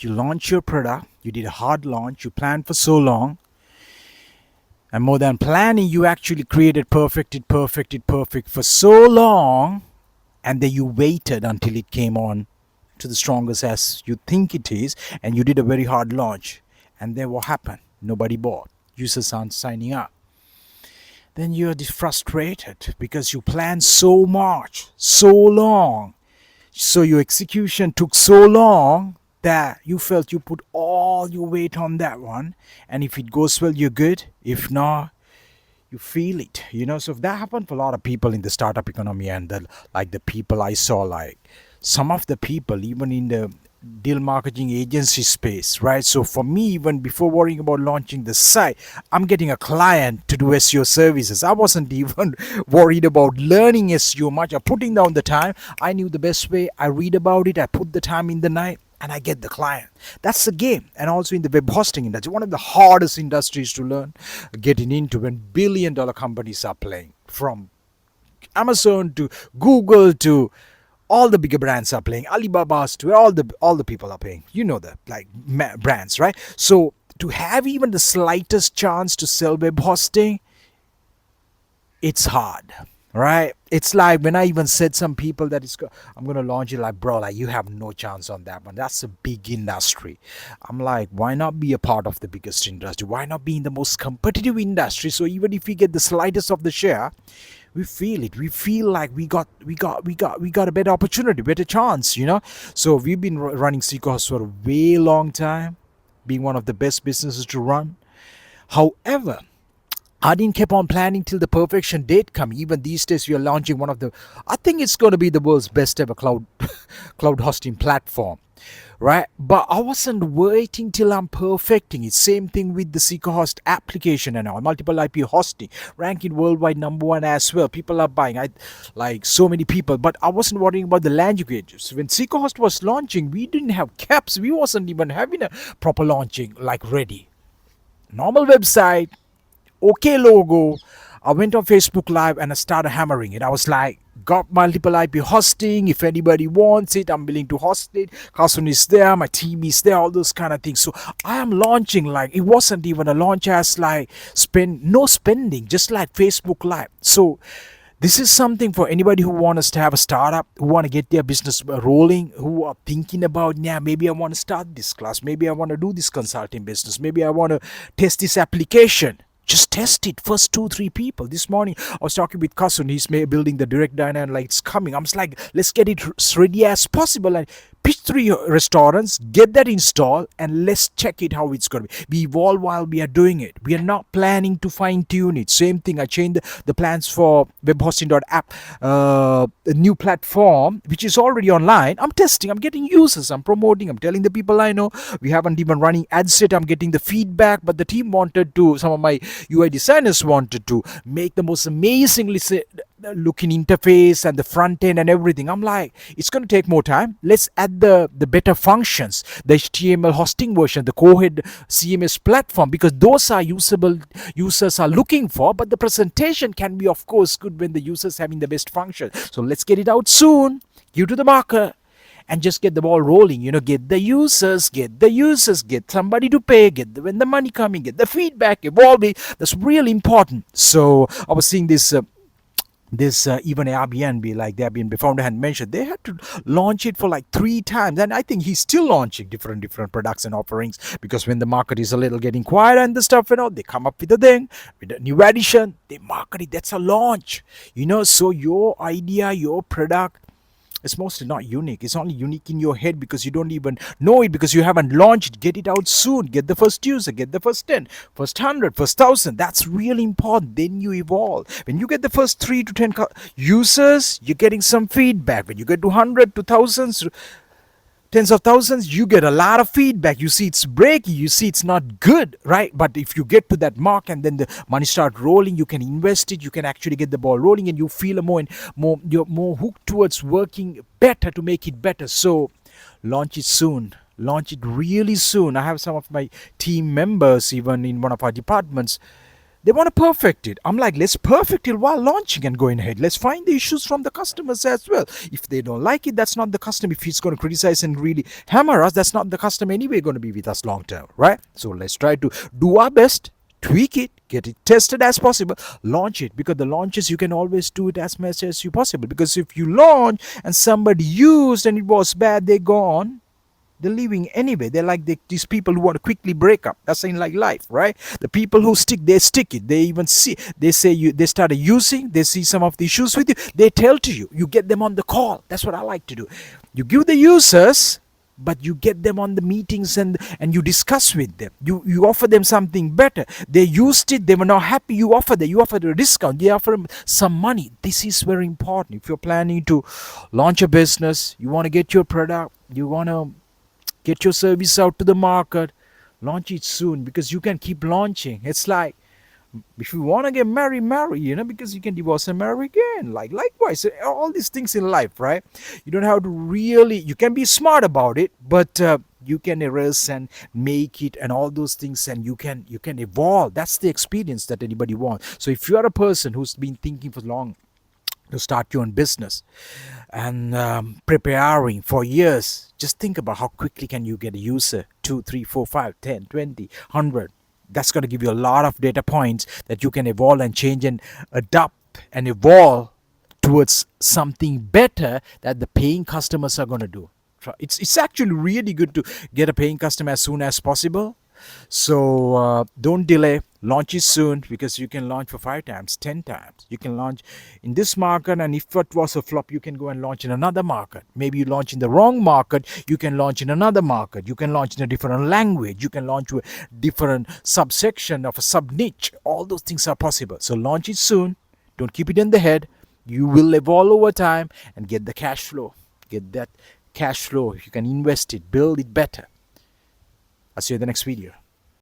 You launch your product, you did a hard launch, you planned for so long, and more than planning, you actually created perfect for so long, and then you waited until it came on to the strongest as you think it is, and you did a very hard launch. And then what happened? Nobody bought. Users aren't signing up. Then you're frustrated because you planned so much, so long. So your execution took so long that you felt you put all your weight on that one. And if it goes well, you're good. If not, you feel it. So if that happened for a lot of people in the startup economy, and the people I saw, like some of the people even in the deal marketing agency space, right? So for me, even before worrying about launching the site, I'm getting a client to do SEO services. I wasn't even worried about learning SEO much or putting down the time. I knew the best way. I read about it, I put the time in the night, and I get the client. That's the game. And also in the web hosting industry, one of the hardest industries to learn, getting into, when billion-dollar companies are playing, from Amazon to Google to all the bigger brands are playing, Alibaba's to all the people are playing. The brands, right? So to have even the slightest chance to sell web hosting, it's hard, right? It's like when I even said some people that I'm gonna launch it, like, bro, like, you have no chance on that one. That's a big industry. I'm like, why not be a part of the biggest industry? Why not be in the most competitive industry? So even if we get the slightest of the share, we feel it. We feel like we got a better opportunity, better chance. So we've been running Seekos for a way long time, being one of the best businesses to run. However, I didn't keep on planning till the perfection date come. Even these days, we are launching one of the, I think it's going to be the world's best ever cloud hosting platform, right? But I wasn't waiting till I'm perfecting it. Same thing with the SeekerHost application and all. Multiple IP hosting, ranking worldwide #1 as well. People are buying, like so many people. But I wasn't worrying about the languages. When SeekerHost was launching, we didn't have caps. We wasn't even having a proper launching, like, ready. Normal website, okay logo. I went on Facebook Live and I started hammering it. I was like, got multiple IP hosting. If anybody wants it, I'm willing to host it. Carson is there, my team is there, all those kind of things. So I am launching, like, it wasn't even a launch as like no spending, just like Facebook Live. So this is something for anybody who wants to have a startup, who want to get their business rolling, who are thinking about, yeah, maybe I want to start this class, maybe I want to do this consulting business, maybe I want to test this application. Just test it. First 2-3 people. This morning I was talking with Kasun. He's building the direct diner, like, it's coming. I'm just like, let's get it ready as possible and pitch 3 restaurants, get that installed, and let's check it how it's going to be. We evolve while we are doing it. We are not planning to fine tune it. Same thing. I changed the plans for webhosting.app, a new platform which is already online. I'm testing. I'm getting users. I'm promoting. I'm telling the people I know. We haven't even running ads yet. I'm getting the feedback, but the team wanted to. Some of my UI designers wanted to make the most amazingly looking interface and the front end and everything. I'm like, it's going to take more time. Let's add the better functions, the HTML hosting version, the Cohead CMS platform, because those are usable, users are looking for. But the presentation can be, of course, good when the users having the best function. So let's get it out soon, give to the market, and just get the ball rolling. Get the users, get somebody to pay, when the money coming, get the feedback, evolving. That's really important. So I was seeing this even Airbnb, like the Airbnb founder had mentioned, they had to launch it for like 3 times, and I think he's still launching different products and offerings, because when the market is a little getting quiet and the stuff and all, they come up with a thing, with a new addition, they market it. That's a launch. So your idea, your product, it's mostly not unique. It's only unique in your head because you don't even know it, because you haven't launched it. Get it out soon. Get the first user. Get the first 10, first 100, first 1,000. That's really important. Then you evolve. When you get the first 3 to 10 users, you're getting some feedback. When you get to 100 to thousands, tens of thousands, you get a lot of feedback. You see it's breaking, you see it's not good, right? But if you get to that mark and then the money start rolling, you can invest it, you can actually get the ball rolling, and you feel you're more hooked towards working better to make it better. So launch it soon. Launch it really soon. I have some of my team members, even in one of our departments, They want to perfect it. I'm like, let's perfect it while launching and going ahead. Let's find the issues from the customers as well. If they don't like it, that's not the customer. If he's going to criticize and really hammer us, that's not the customer anyway going to be with us long term, right? So let's try to do our best, tweak it, get it tested as possible, launch it, because the launches you can always do it as much as you possible. Because if you launch and somebody used and it was bad, they're gone, they're leaving anyway. They're like these people who want to quickly break up. That's in like life, right? The people who stick, they stick it. They even see, they say you, they started using, they see some of the issues with you, they tell to you, you get them on the call. That's what I like to do. You give the users, but you get them on the meetings, and you discuss with them. You offer them something better. They used it, they were not happy, you offer them, you offer a discount, you offer them some money. This is very important. If you're planning to launch a business, you want to get your product, you want to get your service out to the market, launch it soon, because you can keep launching. It's like, if you want to get married, marry, because you can divorce and marry again. Like likewise, all these things in life, right? You don't have to really, you can be smart about it, but you can erase and make it and all those things, and you can evolve. That's the experience that anybody wants. So if you are a person who's been thinking for long to start your own business and preparing for years, just think about how quickly can you get a user, 2 3 4 5 10 20 100. That's going to give you a lot of data points that you can evolve and change and adapt and evolve towards something better that the paying customers are going to do. It's actually really good to get a paying customer as soon as possible. So don't delay, launch it soon, because you can launch for 5 times, 10 times. You can launch in this market, and if it was a flop, you can go and launch in another market. Maybe you launch in the wrong market, you can launch in another market. You can launch in a different language, you can launch with different subsection of a sub niche. All those things are possible. So launch it soon, don't keep it in the head. You will evolve over time and get the cash flow. Get that cash flow, you can invest it, build it better. I'll see you in the next video.